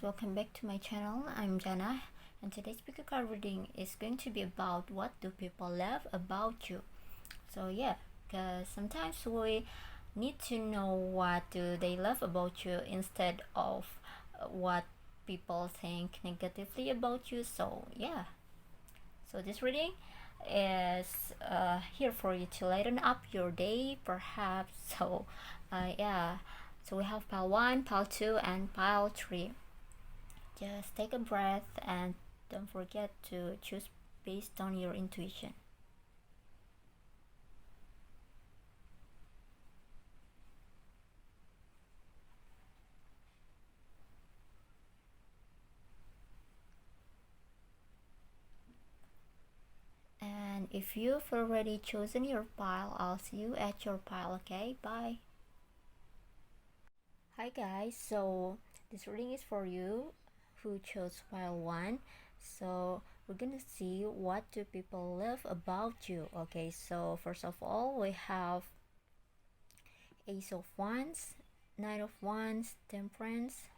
welcome back to my channel. I'm Jannah, and today's pick a card reading is going to be about what do people love about you. So yeah, because sometimes we need to know what do they love about you instead of what people think negatively about you. So yeah, so this reading is here for you to lighten up your day perhaps. So yeah, so we have pile 1, pile 2, and pile 3. Just take a breath and don't forget to choose based on your intuition. And if you've already chosen your pile, I'll see you at your pile, okay? Bye. Hi guys, so this reading is for you who chose pile 1. So we're gonna see what do people love about you. Okay, so first of all we have Ace of Wands, Knight of Wands, Temperance,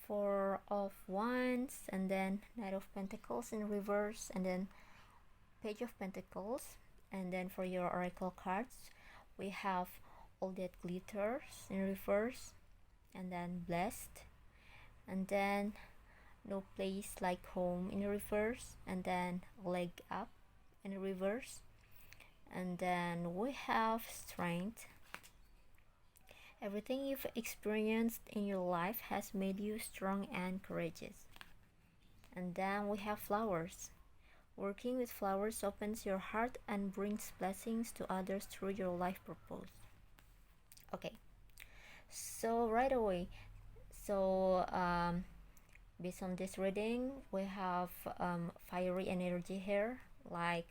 Four of Wands, and then Knight of Pentacles in reverse, and then Page of Pentacles. And then for your oracle cards we have All That Glitters in reverse, and then Blessed, and then No Place Like Home in reverse, and then Leg Up in reverse, and then we have Strength. Everything you've experienced in your life has made you strong and courageous. And then we have Flowers. Working with flowers opens your heart and brings blessings to others through your life purpose. Okay, so right away, so based on this reading we have fiery energy here, like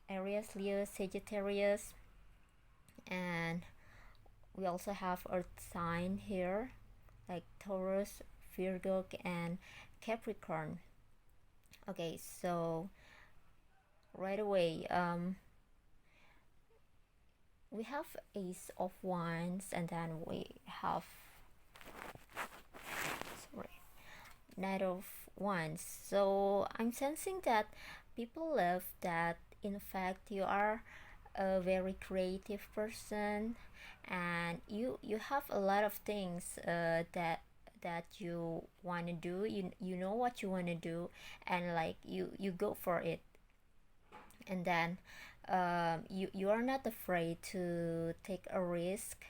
Aries, Leo, Sagittarius, and we also have earth sign here like Taurus, Virgo, and Capricorn. Okay, so right away we have Ace of Wands, and then we have Knight of Wands. So I'm sensing that people love that in fact you are a very creative person, and you have a lot of things that you want to do. You know what you want to do, and like you go for it. And then you are not afraid to take a risk.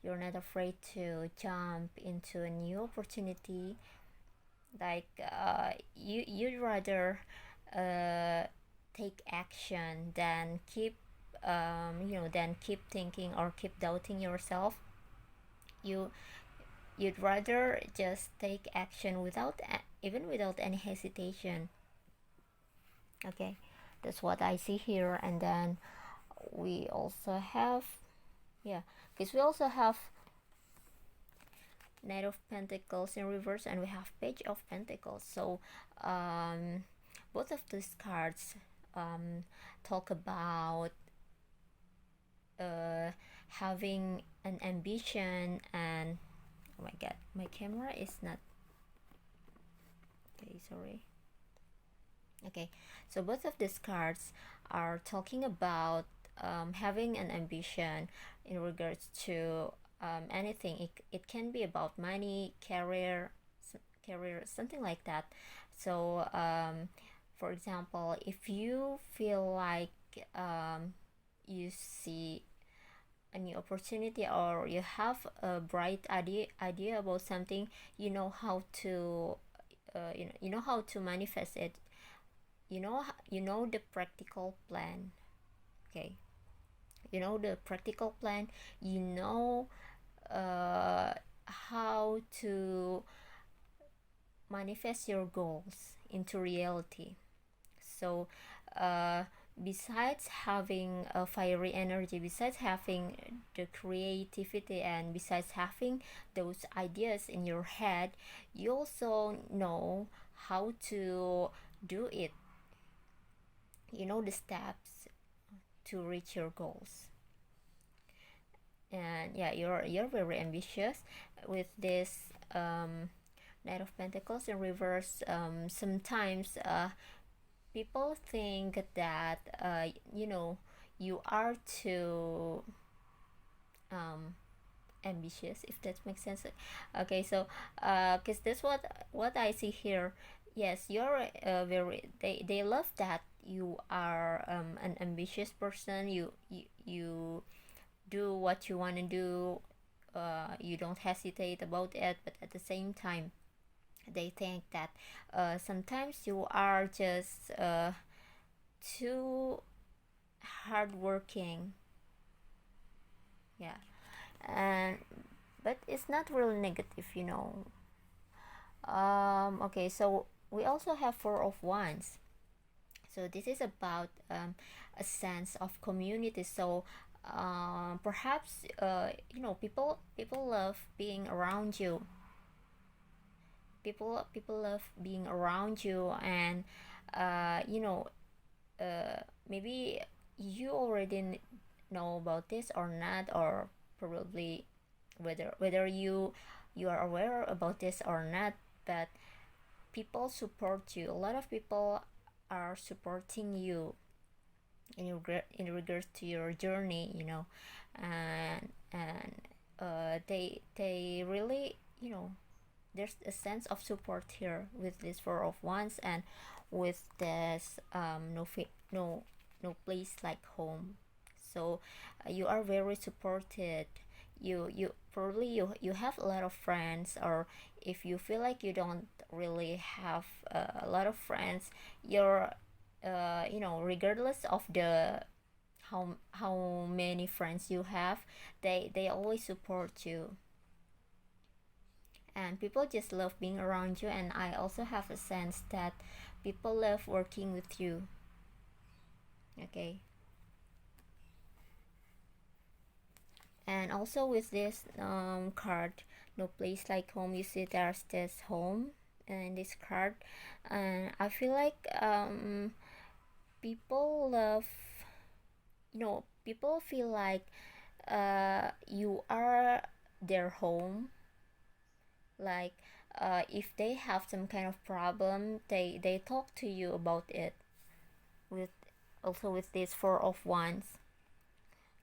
You're not afraid to jump into a new opportunity. Like you'd rather take action than keep than keep thinking or keep doubting yourself. You'd rather just take action without even without any hesitation. Okay, that's what I see here. And then we also have, yeah, because we also have Knight of Pentacles in reverse, and we have Page of Pentacles. So both of these cards talk about having an ambition. And oh my god, my camera is not okay, sorry. Okay, so both of these cards are talking about having an ambition in regards to anything. It can be about money, career, something like that. So for example, if you feel like you see a new opportunity, or you have a bright idea about something, you know how to you know how to manifest it. You know the practical plan. Okay, you know the practical plan. You know how to manifest your goals into reality. So besides having a fiery energy, besides having the creativity, and besides having those ideas in your head, you also know how to do it. You know the steps to reach your goals. And yeah, you're very ambitious with this Knight of Pentacles in reverse, sometimes people think that you are too um, ambitious, if that makes sense. Okay, so because that's what I see here. Yes, you're very, they love that you are an ambitious person. You do what you want to do. You don't hesitate about it, but at the same time they think that sometimes you are just too hardworking. Yeah. And but it's not really negative. Okay, so we also have Four of Wands. So this is about a sense of community. So perhaps people love being around you. People love being around you, and uh, you know maybe you already know about this or not, or probably whether you are aware about this or not, but people support you. A lot of people are supporting you in regards to your journey. And they really, there's a sense of support here with this Four of Wands, and with this no place like home. So you are very supported. You probably you have a lot of friends, or if you feel like you don't really have a lot of friends, you're regardless of the how many friends you have, they always support you, and people just love being around you. And I also have a sense that people love working with you. Okay. And also with this card, no place like home, you see there's this home in this card, and I feel like people love, people feel like you are their home. Like if they have some kind of problem, they talk to you about it. With also with this Four of Wands,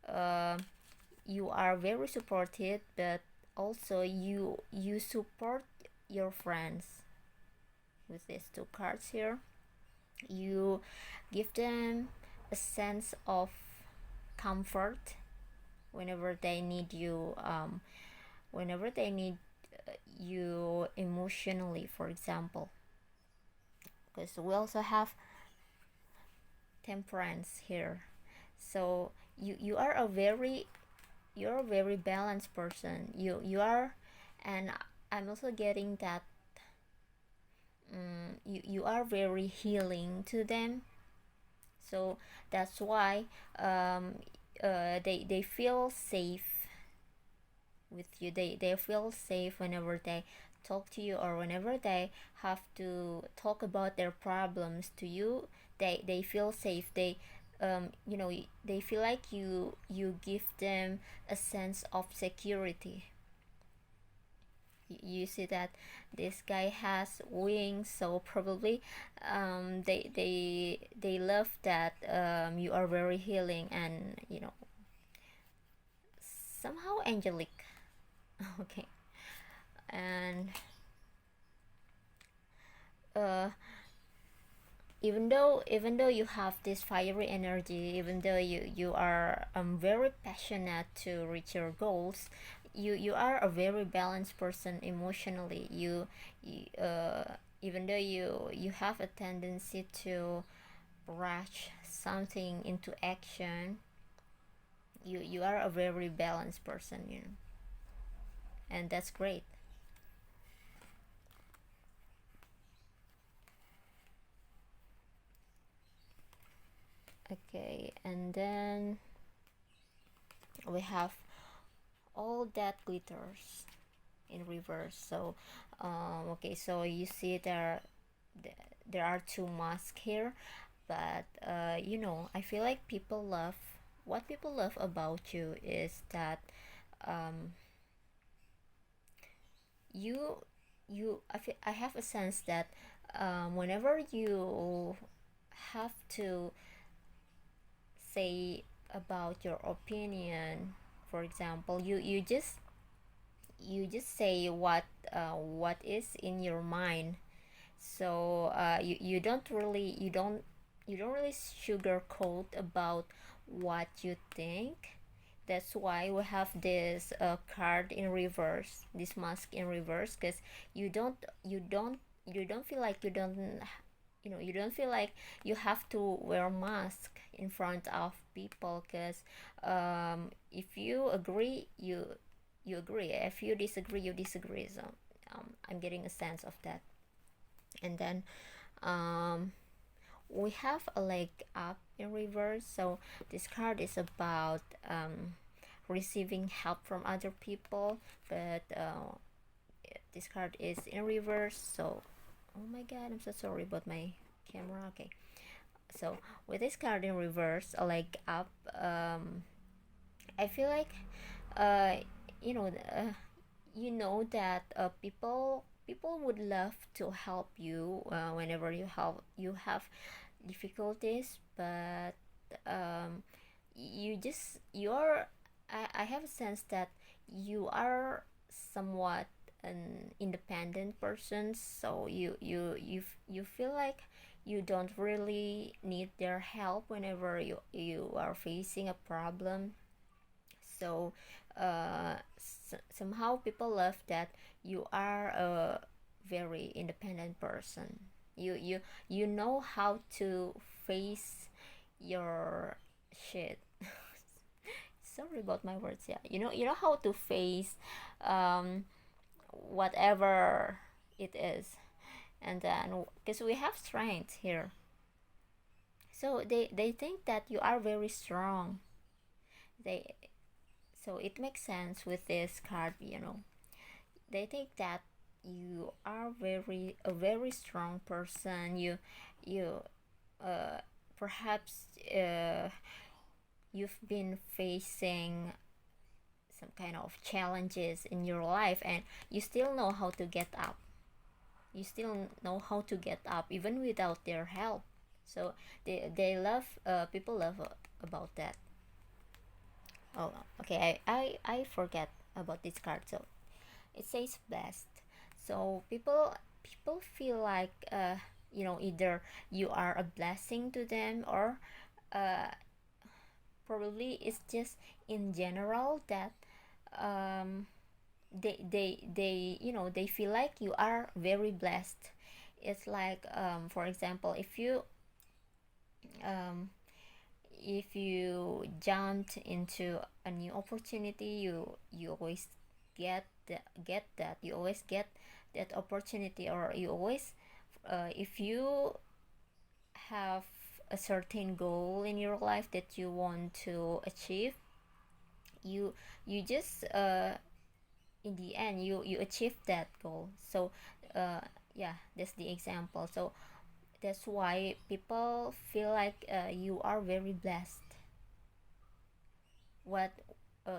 uh, you are very supported, but also you support your friends. With these two cards here, you give them a sense of comfort whenever they need you, whenever they need you emotionally, for example. Because we also have Temperance here. So you are a very, you're a very balanced person. You are, and I'm also getting that you are very healing to them. So that's why they feel safe with you. They feel safe whenever they talk to you, or whenever they have to talk about their problems to you. They feel safe. They feel like you give them a sense of security. You see that this guy has wings, so probably they love that you are very healing, and somehow angelic. Okay. And uh even though you have this fiery energy, even though you are very passionate to reach your goals, you are a very balanced person emotionally. Even though you have a tendency to rush something into action, you are a very balanced person. And that's great. Okay, and then we have all that glitters in reverse. So okay, so you see there are two masks here, but I feel like people love, what people love about you is that um you I have a sense that whenever you have to say about your opinion, for example, you just say what is in your mind. So you don't really sugarcoat about what you think. That's why we have this card in reverse, this mask in reverse, because you don't feel like you don't feel like you have to wear mask in front of people, because if you agree, you agree. If you disagree, you disagree. So I'm getting a sense of that. And then um, we have a leg up in reverse. So this card is about receiving help from other people, but this card is in reverse. So oh my god, I'm so sorry about my camera. Okay, so with this card in reverse, a leg up, I feel like uh, you know that people would love to help you whenever you have difficulties, but um, you're I have a sense that you are somewhat an independent person, so you feel like you don't really need their help whenever you are facing a problem. So somehow people love that you are a very independent person. You know how to face your shit. Sorry about my words. Yeah, you know how to face um, whatever it is. And then because we have strength here, so they think that you are very strong. They So it makes sense with this card. They think that you are very strong person. You uh perhaps you've been facing some kind of challenges in your life, and you still know how to get up. You still know how to get up even without their help. So they love people love about that. Oh, okay, I forget about this card. So it says blessed. So people feel like either you are a blessing to them, or uh, probably it's just in general that um, they feel like you are very blessed. It's like for example, um, if you jumped into a new opportunity, you always get that. You always get that opportunity, or you always if you have a certain goal in your life that you want to achieve, you you just in the end you achieve that goal. So uh, yeah, that's the example. So that's why people feel like you are very blessed. What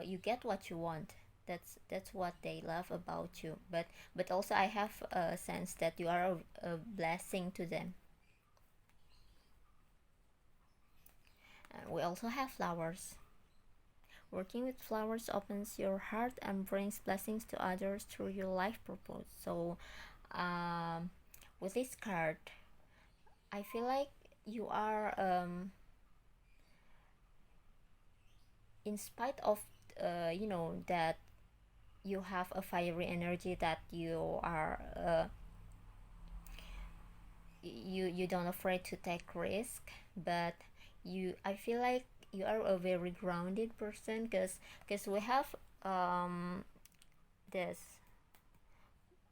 You get what you want. That's what they love about you. But also I have a sense that you are a blessing to them. We also have flowers. Working with flowers opens your heart and brings blessings to others through your life purpose. So um, with this card, I feel like you are in spite of that you have a fiery energy, that you are you don't afraid to take risk, but I feel like you are a very grounded person, because we have um this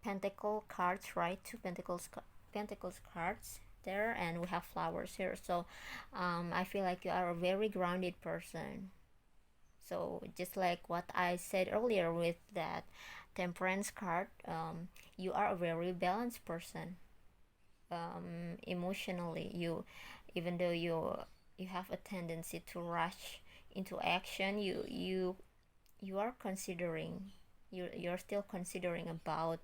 pentacle cards, right? Two pentacles cards there, and we have flowers here. So I feel like you are a very grounded person. So just like what I said earlier with that temperance card, you are a very balanced person. Emotionally, even though you have a tendency to rush into action, you are considering. you're still considering about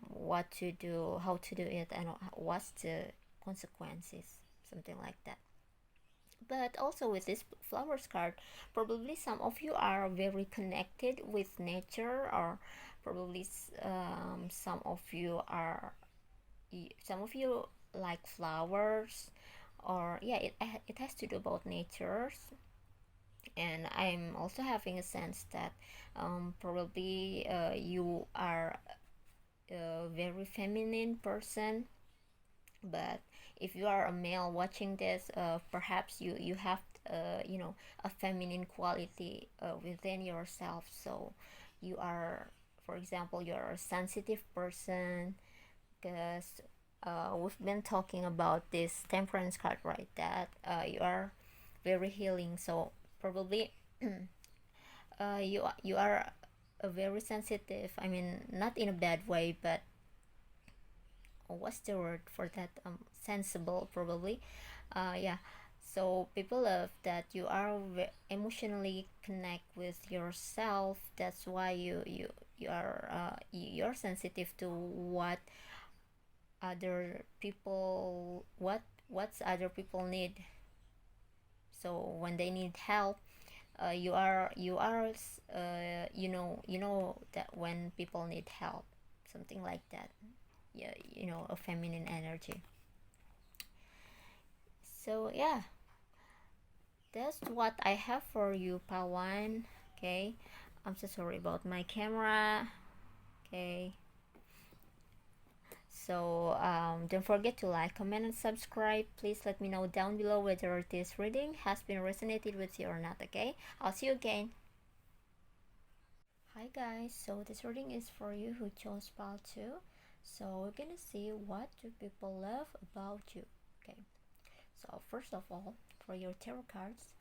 what to do, how to do it, and what's the consequences, something like that. But also with this flowers card, probably some of you are very connected with nature, or probably some of you are, some of you like flowers, or yeah, it has to do about nature. And I'm also having a sense that probably you are a very feminine person. But if you are a male watching this, perhaps you have a feminine quality within yourself. So you are, for example, you're a sensitive person, because we've been talking about this temperance card, right? That you are very healing. So probably you are a very sensitive. I mean, not in a bad way, but what's the word for that? Sensible, probably. Yeah. So people love that you are emotionally connect with yourself. That's why you are you're sensitive to what other people, what's other people need. So when they need help, you are you know that when people need help, something like that. Yeah, a feminine energy. So yeah, that's what I have for you, Pawan. Okay, I'm so sorry about my camera. Okay, so don't forget to like, comment, and subscribe. Please let me know down below whether this reading has been resonated with you or not. Okay, I'll see you again. Hi guys, so this reading is for you who chose pile 2. So we're gonna see what do people love about you. Okay, so first of all, for your tarot cards,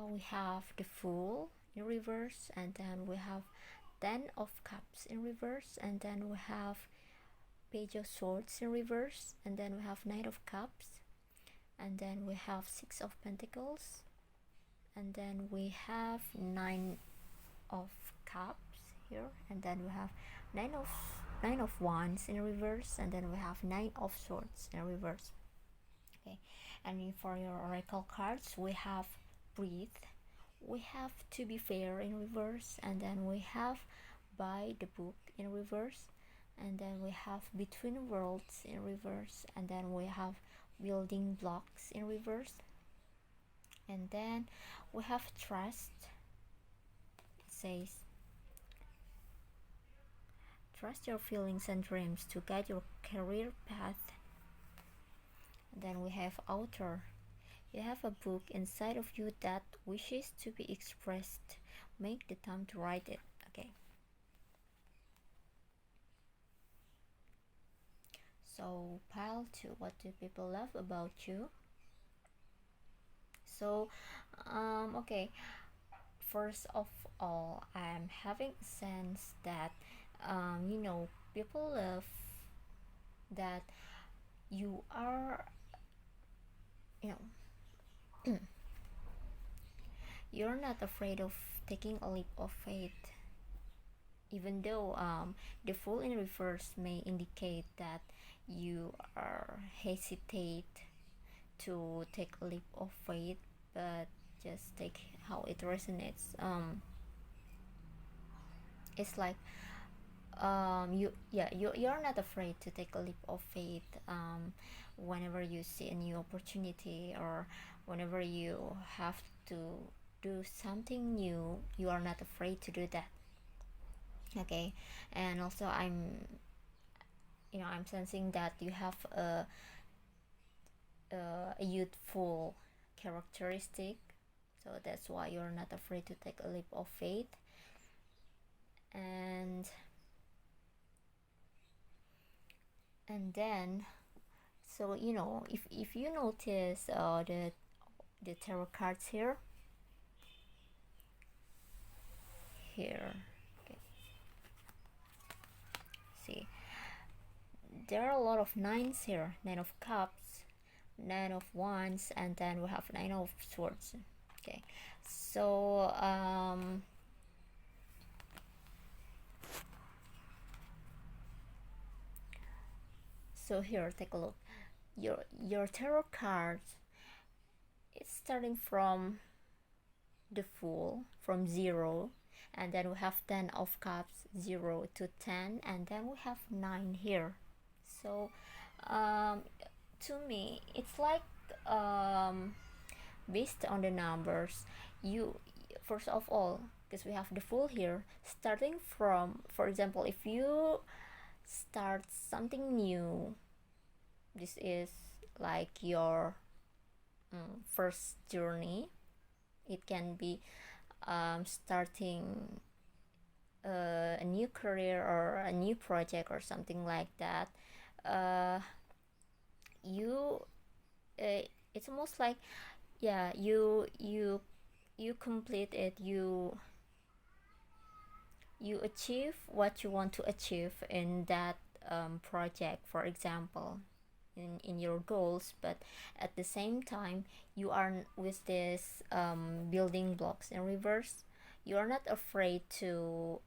we have the Fool in reverse, and then we have 10 of Cups in reverse, and then we have Page of Swords in reverse, and then we have Knight of Cups, and then we have 6 of Pentacles, and then we have 9 of Cups here, and then we have Nine of Wands in reverse, and then we have 9 of Swords in reverse. Okay, and for your oracle cards, we have Breathe, we have To Be Fair in reverse, and then we have By the Book in reverse, and then we have Between Worlds in reverse, and then we have Building Blocks in reverse, and then we have Trust. It says, trust your feelings and dreams to guide your career path. And then we have Author. You have a book inside of you that wishes to be expressed. Make the time to write it. Okay. So pile 2, what do people love about you? So okay, first of all, I'm having a sense that people love that you are, you know you're not afraid of taking a leap of faith, even though the Fool in reverse may indicate that you are hesitate to take a leap of faith. But just take how it resonates. It's like you're not afraid to take a leap of faith whenever you see a new opportunity, or whenever you have to do something new, you are not afraid to do that. Okay, and also I'm sensing that you have a youthful characteristic, so that's why you're not afraid to take a leap of faith. And then, so if you notice the tarot cards here, okay, see, there are a lot of nines here. 9 of Cups, 9 of Wands, and then we have 9 of Swords. Okay, so So here, take a look. Your tarot cards, it's starting from the Fool, from 0, and then we have 10 of cups, 0 to 10, and then we have 9 here. So um, to me it's like, um, based on the numbers, you, first of all, because we have the Fool here, starting from, for example, if you start something new, this is like your first journey. It can be starting a new career or a new project or something like that. uh, you it's almost like, yeah, you complete it, you achieve what you want to achieve in that project, for example, in your goals. But at the same time, you are with this building blocks in reverse. You are not afraid to,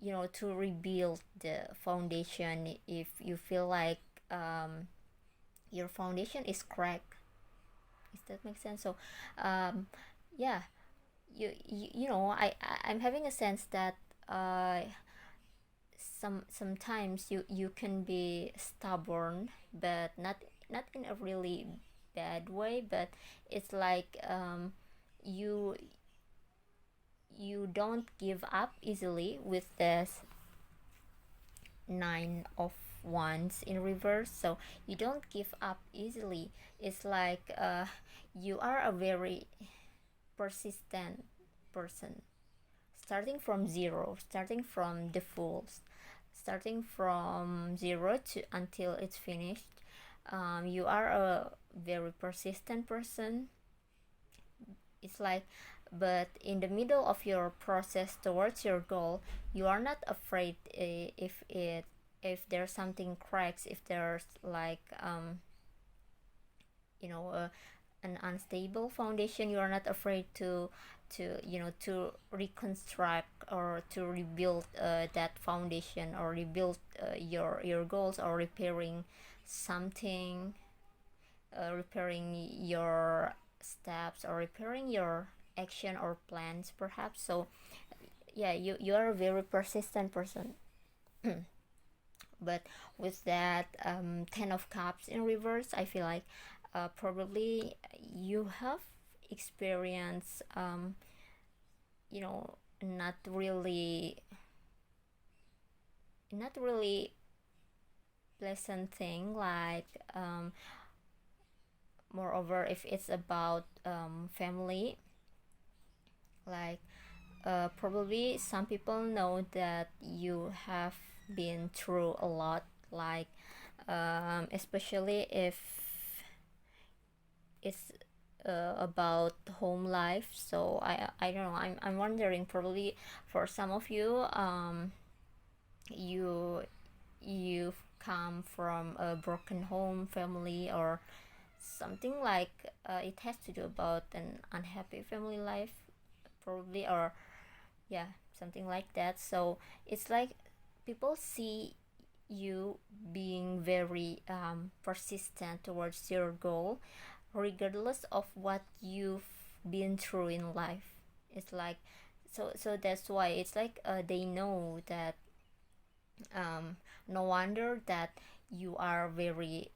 to rebuild the foundation if you feel like your foundation is cracked. Does that make sense? So yeah, I'm having a sense that uh sometimes you can be stubborn, but not in a really bad way, but it's like, you you don't give up easily with this 9 of wands in reverse. So you don't give up easily. It's like, you are a very persistent person, starting from 0, starting from the Fools, starting from 0 to until it's finished. You are a very persistent person. It's like, but in the middle of your process towards your goal, you are not afraid, if there's something cracks, if there's like, you know uh, an unstable foundation. You are not afraid to reconstruct or to rebuild that foundation, or rebuild your goals, or repairing something, repairing your steps, or repairing your action or plans, perhaps. So yeah, you are a very persistent person. But with that 10 of cups in reverse, I feel like, probably you have experienced, you know not really, not really pleasant thing, like, moreover, if it's about family, like, probably some people know that you have been through a lot, like, especially if it's about home life. So I don't know, I'm wondering, probably for some of you, you you've come from a broken home family, or something like, it has to do about an unhappy family life, probably, or yeah, something like that. So it's like, people see you being very persistent towards your goal, regardless of what you've been through in life. It's like, so that's why it's like, they know that, no wonder that you are very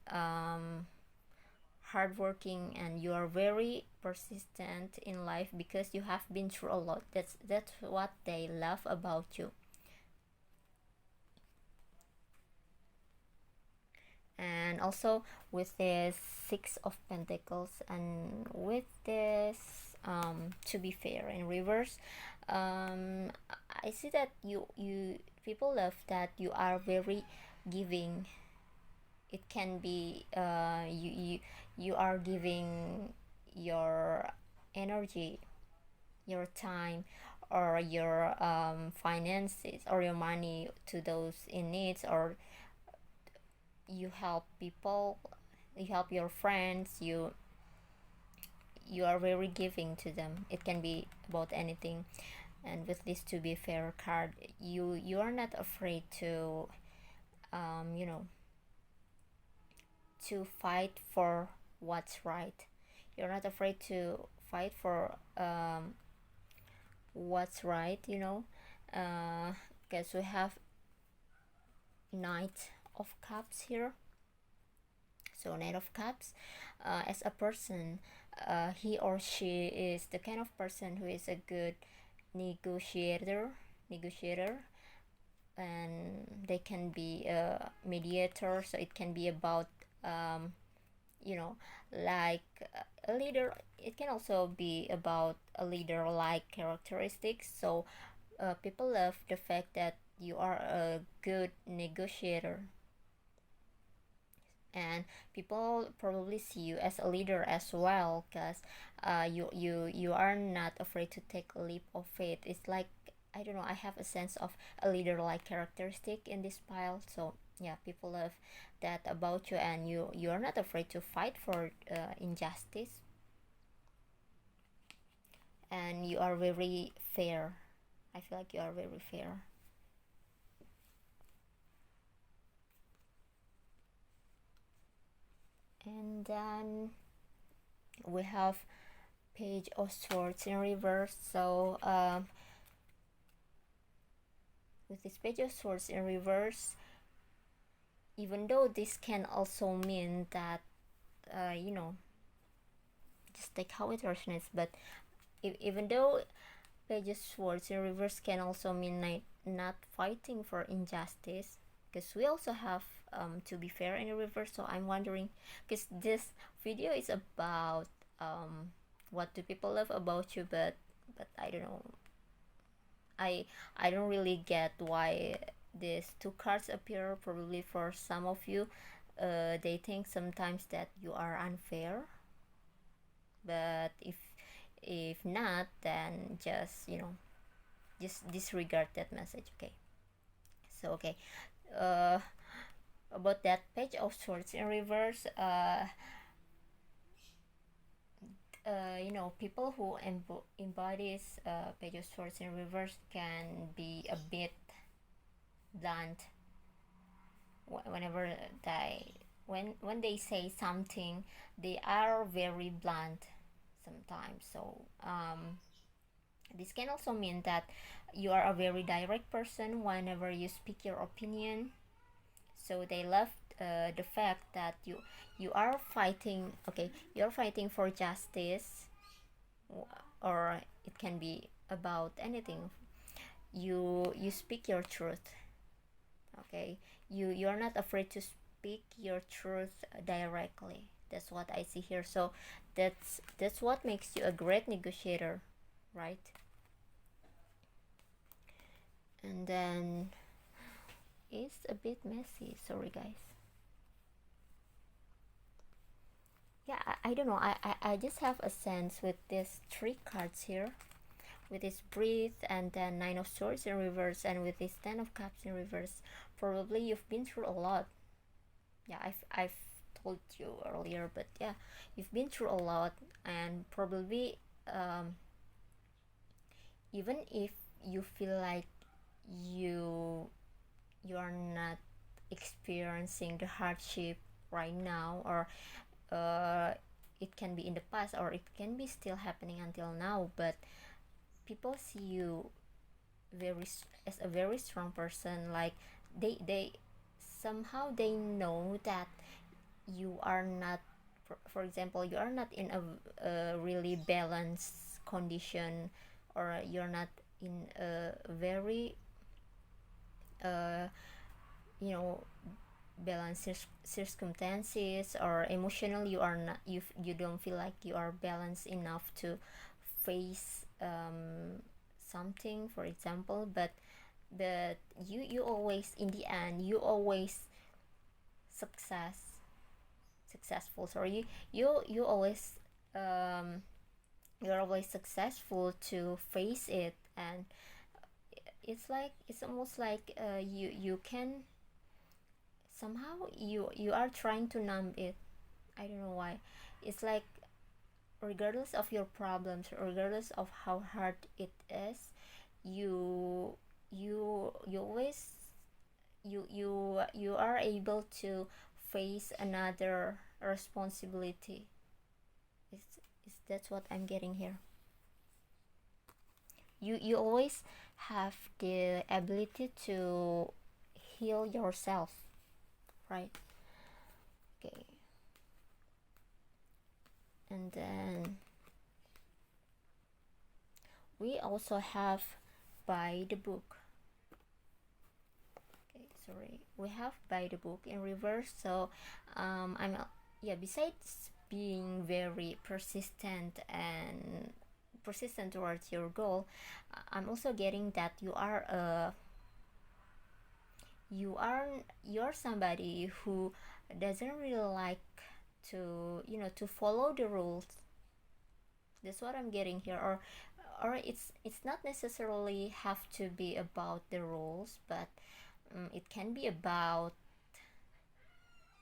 hardworking, and you are very persistent in life, because you have been through a lot. That's what they love about you. And also, with this 6 of Pentacles, and with this, to be fair, in reverse, I see that you people love that you are very giving. It can be, you are giving your energy, your time, or your finances, or your money to those in needs, or you help people, you help your friends, you are very giving to them. It can be about anything. And with this to be fair card, you are not afraid to, um, you know to fight for what's right. You're not afraid to fight for what's right, you know. Because we have Knight of Cups here. So Knight of Cups, as a person, he or she is the kind of person who is a good negotiator, and they can be a mediator. So it can be about you know, like a leader. It can also be about a leader like characteristics. So people love the fact that you are a good negotiator, and people probably see you as a leader as well, because you are not afraid to take a leap of faith. It's like, I don't know, I have a sense of a leader like characteristic in this pile. So yeah, people love that about you, and you are not afraid to fight for injustice, and you are very fair. I feel like you are very fair. And then we have Page of Swords in reverse. So with this Page of Swords in reverse, even though this can also mean that you know, just take how it resonates, but even though Page of Swords in reverse can also mean not fighting for injustice, because we also have to be fair in reverse. So I'm wondering, because this video is about what do people love about you, but I don't know, I don't really get why these two cards appear. Probably for some of you, they think sometimes that you are unfair, but if not, then just, you know, just disregard that message. Okay. So okay, uh about that Page of Swords in reverse, you know, people who embodies Page of Swords in reverse can be a bit blunt whenever when they say something. They are very blunt sometimes. So this can also mean that you are a very direct person whenever you speak your opinion. So they love the fact that you are fighting. Okay, you're fighting for justice, or it can be about anything. You speak your truth. Okay, you're not afraid to speak your truth directly. That's what I see here. So that's what makes you a great negotiator, right? And then it's a bit messy, sorry guys. Yeah, I don't know, I just have a sense with these three cards here, with this Breathe, and then Nine of Swords in reverse, and with this Ten of Cups in reverse. Probably you've been through a lot. Yeah, I've told you earlier, but yeah, you've been through a lot, and probably even if you feel like you you are not experiencing the hardship right now, or uh, it can be in the past, or it can be still happening until now, but people see you very as a very strong person. Like they somehow they know that you are not, for example, you are not in a really balanced condition, or you're not in a very uh, you know, balanced circumstances, or emotionally you are not, you don't feel like you are balanced enough to face something, for example. But you always, in the end, you always successful, sorry, you always um you're always successful to face it. And it's like, it's almost like you can somehow, you are trying to numb it. I don't know why. It's like, regardless of your problems, regardless of how hard it is, you always, you are able to face another responsibility. Is That's what I'm getting here. You always have the ability to heal yourself, right? Okay. And then we also have by the book. Okay, sorry, we have by the book in reverse. So I'm yeah, besides being very persistent towards your goal, I'm also getting that you're somebody who doesn't really like to, to follow the rules. That's what I'm getting here. Or it's not necessarily have to be about the rules, but it can be about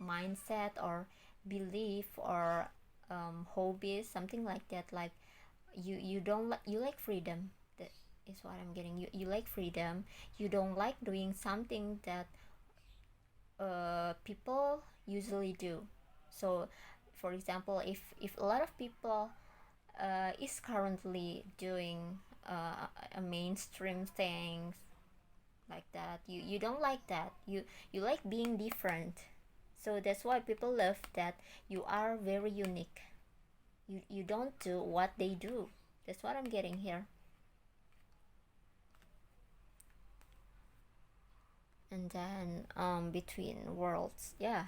mindset or belief or hobbies, something like that. Like you don't like, you like freedom. That is what I'm getting. You like freedom. You don't like doing something that people usually do. So for example, if a lot of people is currently doing a mainstream things like that, you don't like that. You like being different. So that's why people love that you are very unique. You don't do what they do. That's what I'm getting here. And then between worlds, yeah,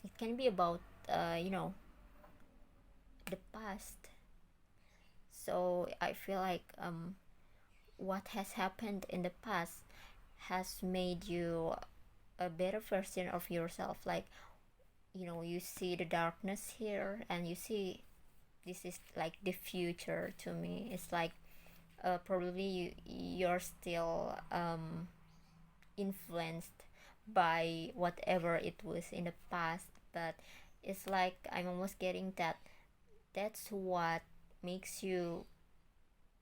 it can be about the past. So I feel like what has happened in the past has made you a better version of yourself. Like, you see the darkness here, and you see this is like the future. To me, it's like probably you're still influenced by whatever it was in the past, but it's like I'm almost getting that that's what makes you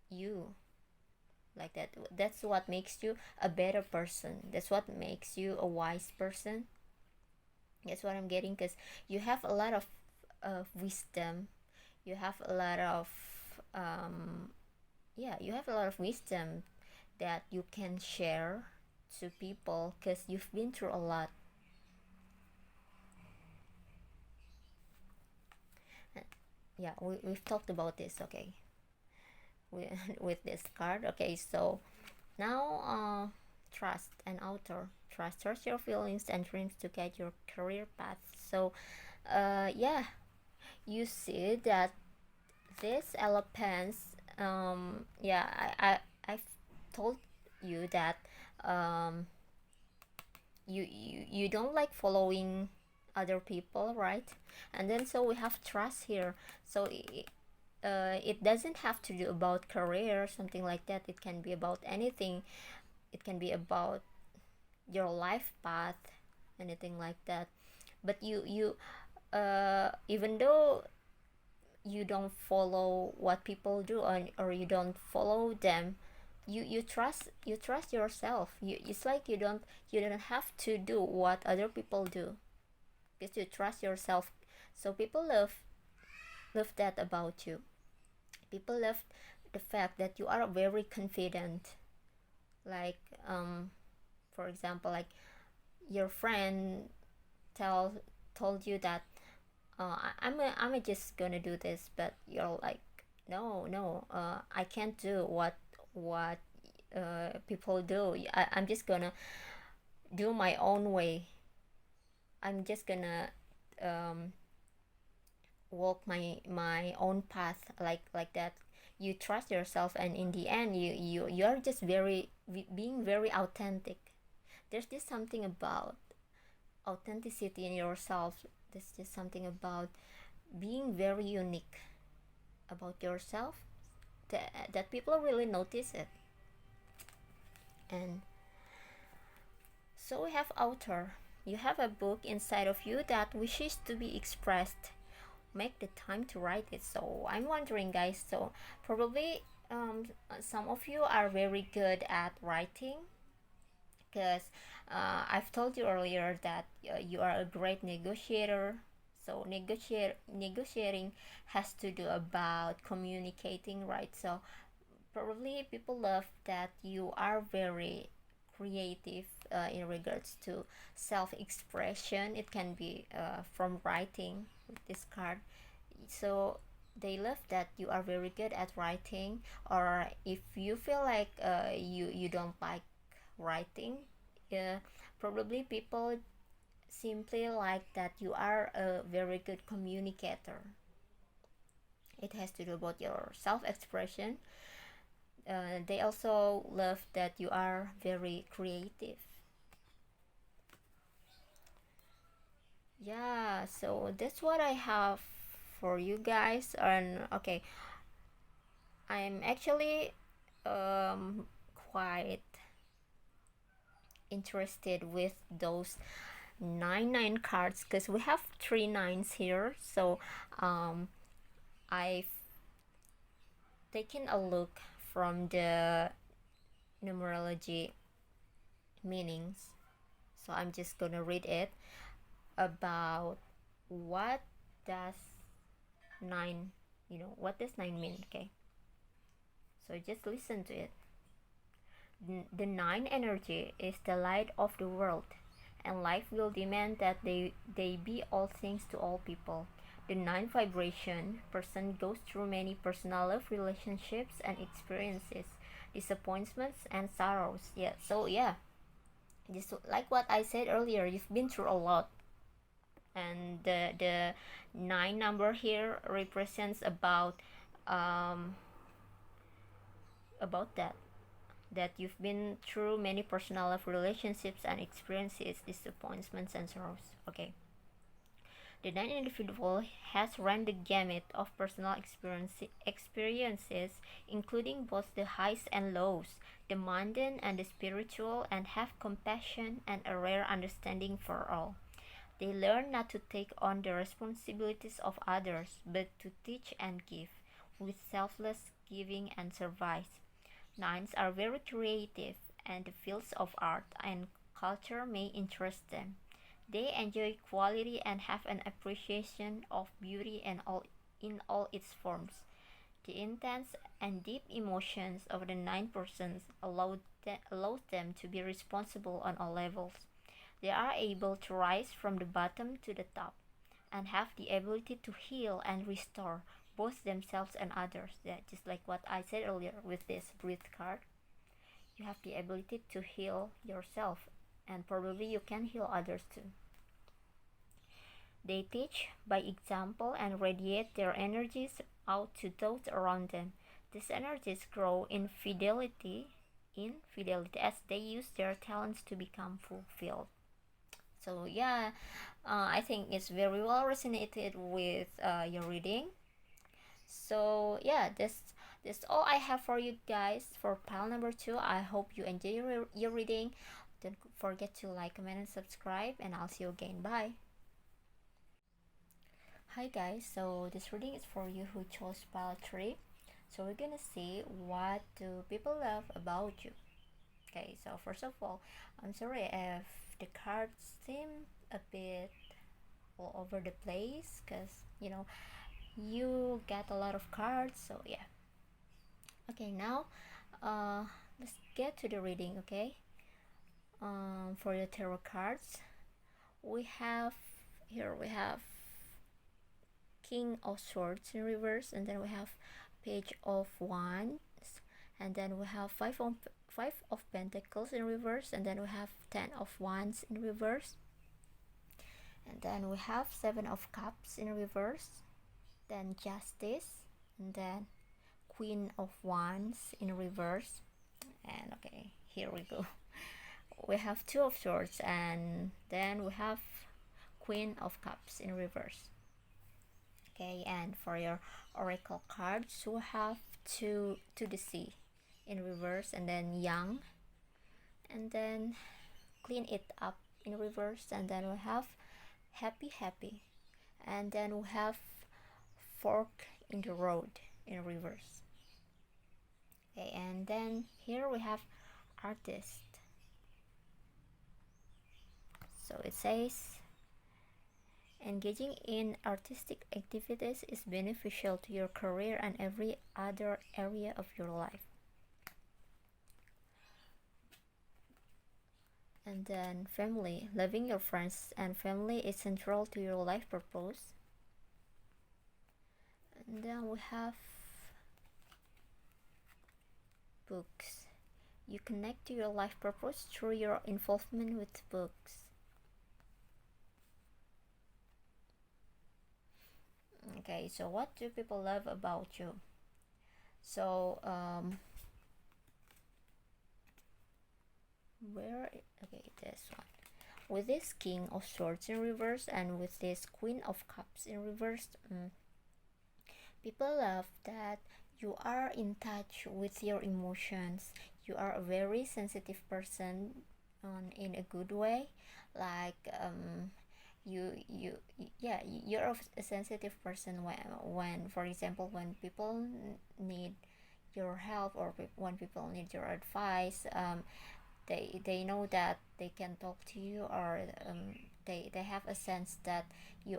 you, like that's what makes you a better person. That's what makes you a wise person. That's what I'm getting, because you have a lot of wisdom. You have a lot of yeah, you have a lot of wisdom that you can share to people because you've been through a lot. Yeah, we've talked about this. Okay, with this card. Okay, so now trust and author. Trust your feelings and dreams to guide your career path. So yeah, you see that these elephants, yeah, I've told you that um you don't like following other people, right? And then so we have trust here. So it doesn't have to do about career, something like that. It can be about anything. It can be about your life path, anything like that. But you even though you don't follow what people do, or you don't follow them, you trust yourself. It's like you don't have to do what other people do, because you trust yourself. So people love that about you. People love the fact that you are very confident. Like for example, like your friend tell told you that I'm just gonna do this, but you're like, no, no, I can't do what people do. I'm just gonna do my own way. I'm just gonna um, walk my own path, like that. You trust yourself, and in the end, you're just being very authentic. There's just something about authenticity in yourself. There's just something about being very unique about yourself, that people really notice it. And so we have author. You have a book inside of you that wishes to be expressed. Make the time to write it. So I'm wondering, guys, so probably some of you are very good at writing, because I've told you earlier that you are a great negotiator. So negotiating has to do about communicating, right? So probably people love that you are very creative in regards to self-expression. It can be from writing with this card. So they love that you are very good at writing, or if you feel like you don't like writing, uh, probably people simply like that you are a very good communicator. It has to do about your self-expression. They also love that you are very creative. Yeah, so that's what I have for you guys. And okay, I'm actually quite interested with those 9 cards because we have 3 9s here. So I've taken a look from the numerology meanings. So I'm just gonna read it about what does 9, what does 9 mean, okay? So just listen to it. The 9 energy is the light of the world, and life will demand that they be all things to all people. The 9 vibration person goes through many personal love relationships and experiences, disappointments and sorrows. Yeah, so yeah, just like what I said earlier, you've been through a lot, and the 9 number here represents about that you've been through many personal life relationships and experiences, disappointments and sorrows. Okay. The 9 individual has run the gamut of personal experiences, including both the highs and lows, the mundane and the spiritual, and have compassion and a rare understanding for all. They learn not to take on the responsibilities of others, but to teach and give, with selfless giving and service. Nines are very creative, and the fields of art and culture may interest them. They enjoy quality and have an appreciation of beauty in all its forms. The intense and deep emotions of the 9% allows them to be responsible on all levels. They are able to rise from the bottom to the top and have the ability to heal and restore both themselves and others. Yeah, just like what I said earlier with this breath card, you have the ability to heal yourself, and probably you can heal others too. They teach by example and radiate their energies out to those around them. These energies grow in fidelity as they use their talents to become fulfilled. So yeah, I think it's very well resonated with your reading. So yeah, that's all I have for you guys for pile number 2. I hope you enjoy your reading. Don't forget to like, comment, and subscribe, and I'll see you again. Bye. Hi guys, so this reading is for you who chose pile 3. So we're gonna see what do people love about you. Okay, so first of all, I'm sorry if the cards seem a bit all over the place because you get a lot of cards. So yeah. Okay, now let's get to the reading. Okay, for the tarot cards, we have King of Swords in reverse, and then we have Page of Wands, and then we have Five of Pentacles in reverse, and then we have 10 of Wands in reverse, and then we have 7 of Cups in reverse, then Justice, and then Queen of Wands in reverse, and okay, here we go. We have 2 of Swords, and then we have Queen of Cups in reverse. Okay, and for your oracle cards, we have to the sea in reverse, and then Young, and then Clean It Up in reverse, and then we have Happy, and then we have Fork in the Road in reverse. Okay, and then here we have Artist, So it says, engaging in artistic activities is beneficial to your career and every other area of your life. And then family, loving your friends and family is central to your life purpose. And then we have books. You connect to your life purpose through your involvement with books. Okay, so what do people love about you? So okay, this one, with this King of Swords in reverse and with this Queen of Cups in reverse, people love that you are in touch with your emotions. You are a very sensitive person, in a good way. Like you're a sensitive person when for example, when people need your help, or when people need your advice, they know that they can talk to you, or they have a sense that you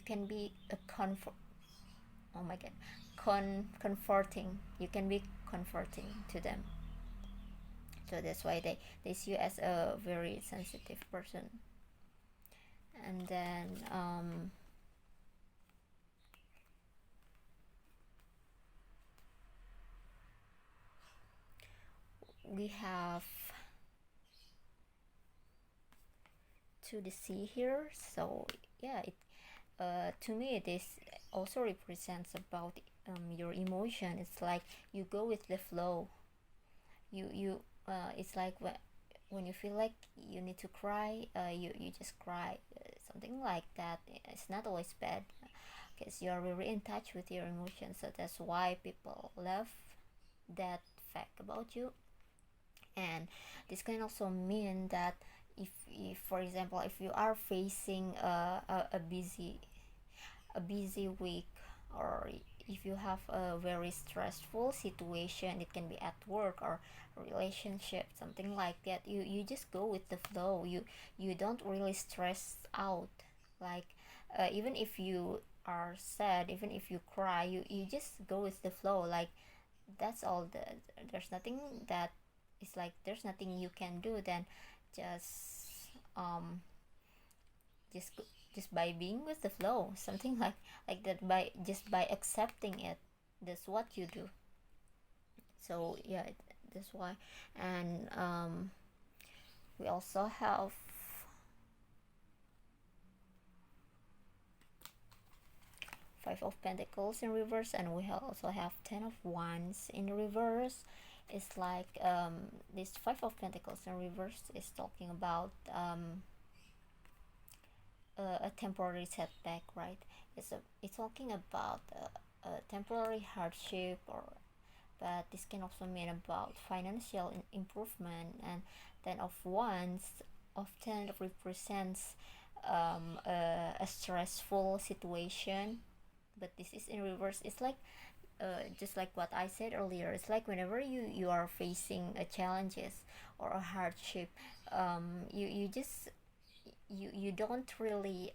can be a comfort. Oh my god, comforting. You can be comforting to them. So that's why they see you as a very sensitive person. And then we have to the sea here. So yeah, it to me this also represents about your emotion. It's like you go with the flow. You it's like when you feel like you need to cry, you just cry, something like that. It's not always bad, because you're really in touch with your emotions. So that's why people love that fact about you. And this can also mean that if for example, if you are facing a busy week, or if you have a very stressful situation, it can be at work or relationship, something like that, you just go with the flow. You don't really stress out. Like even if you are sad, even if you cry, you just go with the flow. Like that's all. There's nothing that is like, there's nothing you can do. Then just just just by being with the flow, something like that, by just by accepting it, that's what you do. So yeah, that's why. And we also have Five of Pentacles in reverse, and we also have Ten of Wands in reverse. It's like this Five of Pentacles in reverse is talking about a temporary setback, right? It's talking about a temporary hardship, or but this can also mean about financial improvement. And Ten of Wands often represents a stressful situation, but this is in reverse. It's like just like what I said earlier, it's like whenever you are facing a challenges or a hardship, you just you don't really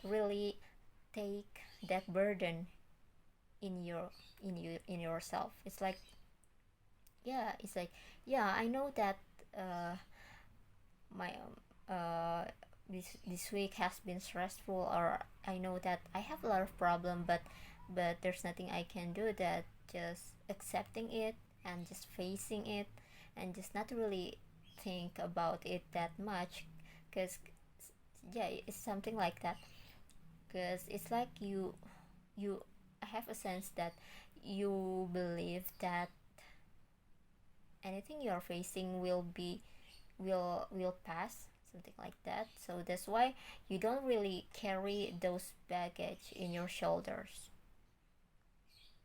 really take that burden in in yourself. It's like, yeah, it's like, yeah, I know that uh my this week has been stressful, or I know that I have a lot of problem, but there's nothing I can do. That just accepting it and just facing it, and just not really think about it that much. Because yeah, it's something like that. Because it's like you have a sense that you believe that anything you're facing will pass, something like that. So that's why you don't really carry those baggage in your shoulders.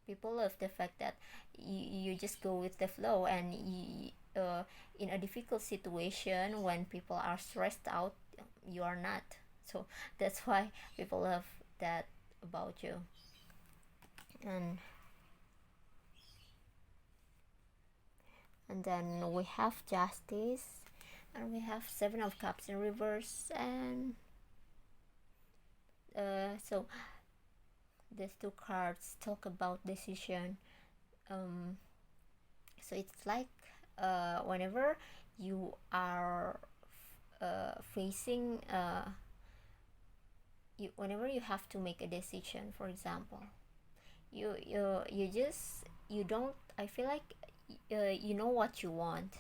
People love the fact that you just go with the flow, and in a difficult situation, when people are stressed out, you are not. So that's why people love that about you. and and then we have Justice. And we have Seven of Cups in reverse. And so these two cards talk about decision. So it's like whenever you are facing whenever you have to make a decision, for example, you just you don't I feel like you know what you want.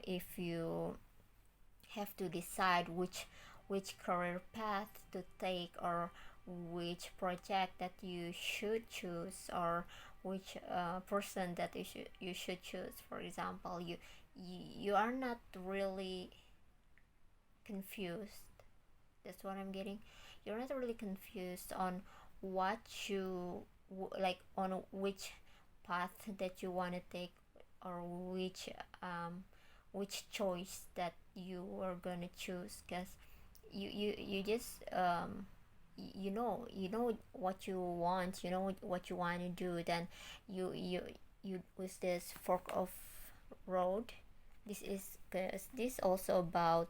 If you have to decide which career path to take, or which project that you should choose, or which person that you should choose, for example, you are not really confused. That's what I'm getting. You're not really confused on what you like, on which path that you want to take, or which choice that you are gonna choose, because you just you know what you want, you know what you want to do. Then you with this fork of road, this is because this also about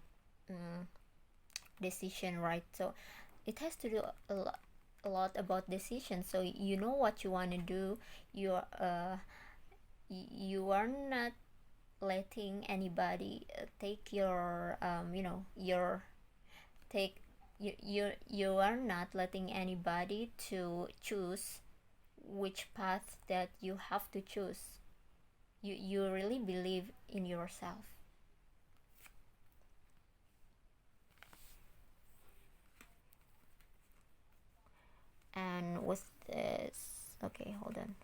um, decision, right? So it has to do a lot about decision. So you know what you want to do. You are not letting anybody take your your take you are not letting anybody to choose which path that you have to choose. You really believe in yourself. And with this, okay, hold on,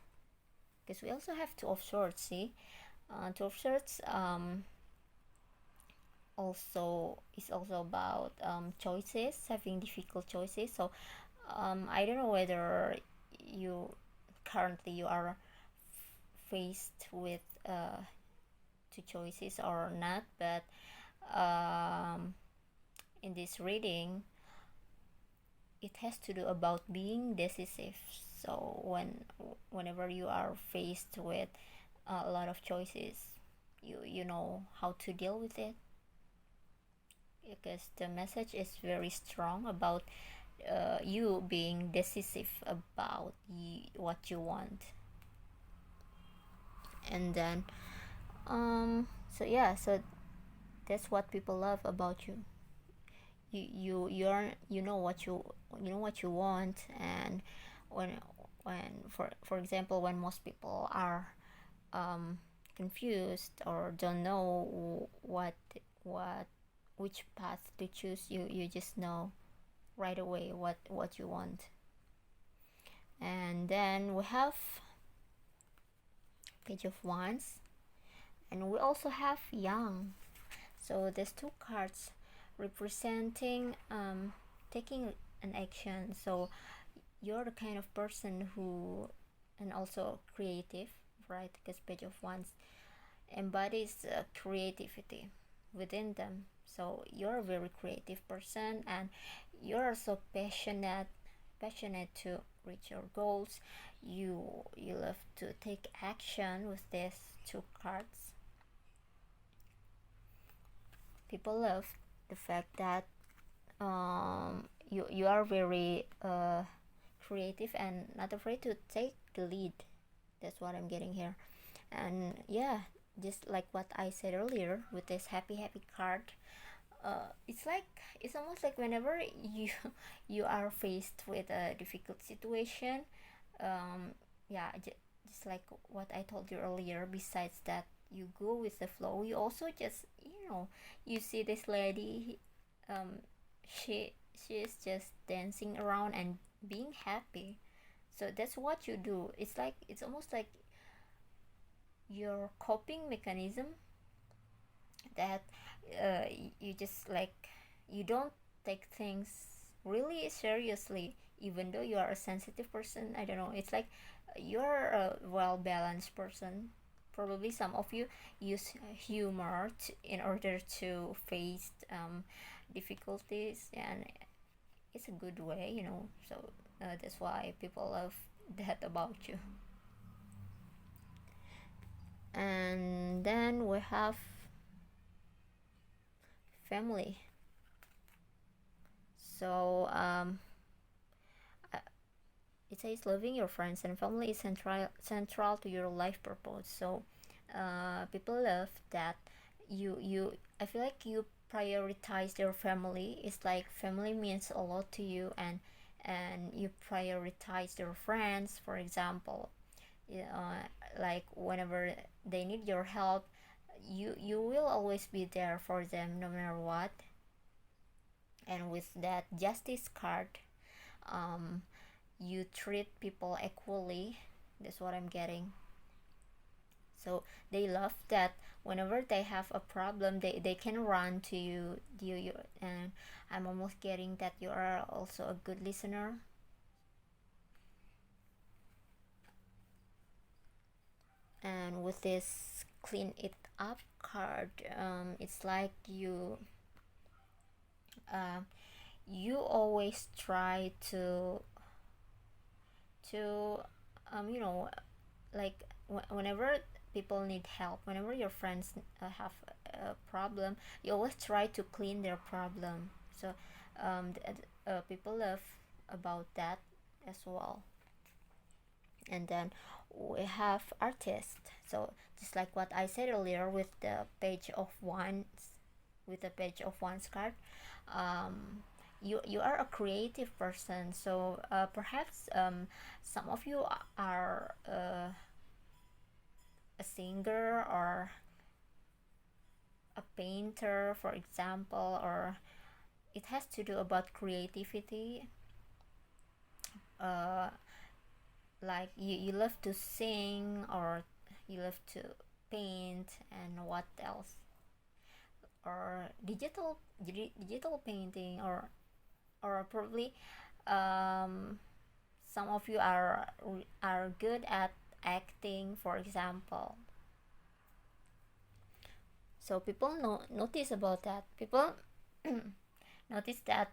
because we also have two of swords. See, two of swords also is also about choices, having difficult choices. So I don't know whether you currently you are faced with two choices or not, but um, in this reading it has to do about being decisive. So whenever you are faced with a lot of choices, you know how to deal with it, because the message is very strong about you being decisive about what you want. And then so yeah, so that's what people love about you. You know what you want. And when for example, when most people are um, confused or don't know what which path to choose, you just know right away what you want. And then we have Page of Wands, and we also have Young. So there's two cards representing taking an action. So you're the kind of person who, and also creative, right? Because Page of Wands embodies creativity within them. So you're a very creative person, and you're also passionate to reach your goals. You love to take action with these two cards. People love the fact that you are very creative and not afraid to take the lead. That's what I'm getting here. And yeah, just like what I said earlier with this happy card, it's almost like whenever you you are faced with a difficult situation, um, yeah, just like what I told you earlier. Besides that, you go with the flow. You also just you see this lady, um, she is just dancing around and being happy. So that's what you do. It's almost like your coping mechanism, that uh, you just like you don't take things really seriously, even though you are a sensitive person. I don't know, it's like you're a well balanced person. Probably some of you use humor in order to face difficulties, and it's a good way, so that's why people love that about you. And then we have family. So uh, it says loving your friends and family is central to your life purpose. So people love that you I feel like you prioritize your family. It's like family means a lot to you, and you prioritize your friends, for example. Like whenever they need your help, you will always be there for them no matter what. And with that justice card, um, you treat people equally. That's what I'm getting. So they love that whenever they have a problem, they can run to you. And I'm almost getting that you are also a good listener. And with this clean it up card, it's like uh, you always try to you know, like whenever people need help, whenever your friends have a problem, you always try to clean their problem. So people love about that as well. And then we have artists. So just like what I said earlier with the page of wands, with the page of wands card, um, you are a creative person. So perhaps some of you are a singer or a painter, for example, or it has to do about creativity. uh, like you love to sing, or you love to paint, and what else, or digital painting, or probably um, some of you are good at acting, for example. So people notice about that. People notice that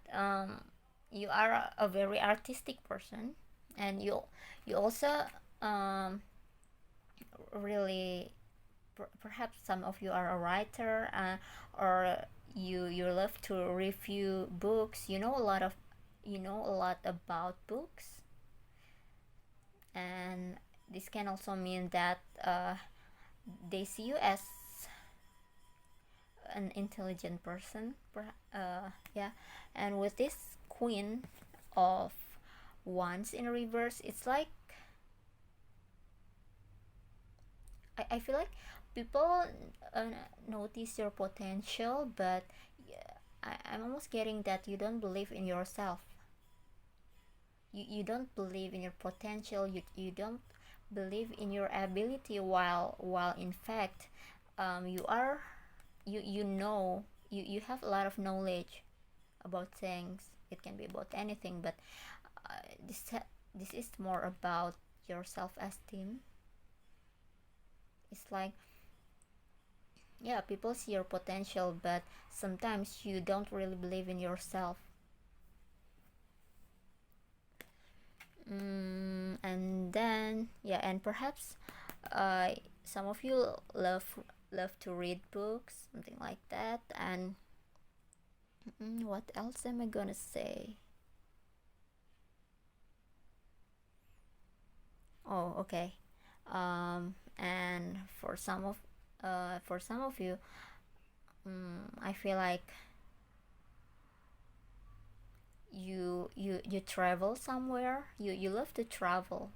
you are a very artistic person, and you also um, really perhaps some of you are a writer, or you love to review books. You know a lot about books, and this can also mean that they see you as an intelligent person. Yeah. And with this queen of wands in reverse, it's like I feel like people uh, notice your potential, but yeah, I'm almost getting that you don't believe in yourself. You don't believe in your potential. You don't believe in your ability, while in fact you are, you know, you have a lot of knowledge about things. It can be about anything, but this is more about your self-esteem. It's like, yeah, people see your potential, but sometimes you don't really believe in yourself. And then, yeah, and perhaps uh, some of you love to read books, something like that. And what else am I gonna say? Oh, okay. And for some of you, I feel like you travel somewhere. You love to travel.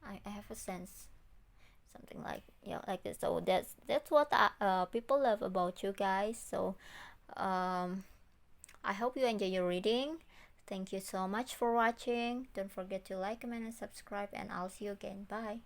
I have a sense, something like, yeah, like this. So that's what people love about you guys. So um I hope you enjoy your reading. Thank you so much for watching. Don't forget to like, comment, and subscribe, and I'll see you again. Bye.